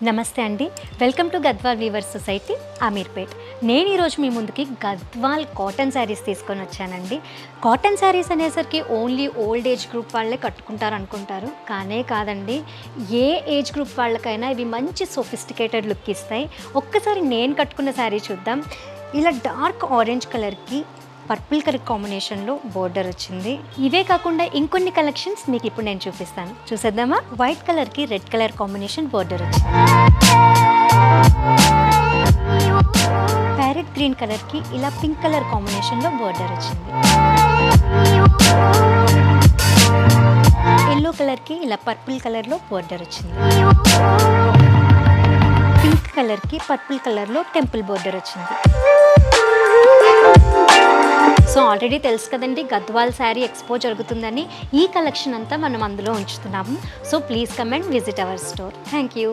నమస్తే అండి. Welcome to Gadwal weavers society Ameerpet. నేను ఈరోజు మీ ముందుకి గద్వాల్ కాటన్ శారీస్ తీసుకొని వచ్చానండి. కాటన్ శారీస్ అనేసరికి ఓన్లీ ఓల్డ్ ఏజ్ గ్రూప్ వాళ్ళే కట్టుకుంటారు అనుకుంటారు, కానే కాదండి. ఏ ఏజ్ గ్రూప్ వాళ్ళకైనా ఇవి మంచి సోఫిస్టికేటెడ్ లుక్ ఇస్తాయి. ఒక్కసారి నేను కట్టుకున్న శారీ చూద్దాం. ఇలా డార్క్ ఆరెంజ్ కలర్కి పర్పుల్ కలర్ కాంబినేషన్లో బోర్డర్ వచ్చింది. ఇవే కాకుండా ఇంకొన్ని కలెక్షన్స్ మీకు ఇప్పుడు నేను చూపిస్తాను, చూసేద్దామా. వైట్ కలర్కి రెడ్ కలర్ కాంబినేషన్ బోర్డర్ వచ్చింది. ప్యారెట్ గ్రీన్ కలర్కి ఇలా పింక్ కలర్ కాంబినేషన్లో బోర్డర్ వచ్చింది. ఎల్లో కలర్కి ఇలా పర్పుల్ కలర్లో బోర్డర్ వచ్చింది. పింక్ కలర్కి పర్పుల్ కలర్లో టెంపుల్ బోర్డర్ వచ్చింది. సో ఆల్రెడీ తెలుసు కదండి, గద్వాల్ శారీ ఎక్స్పో జరుగుతుందని. ఈ కలెక్షన్ అంతా మనం అందులో ఉంచుతున్నాము. So please come and visit our store. Thank you.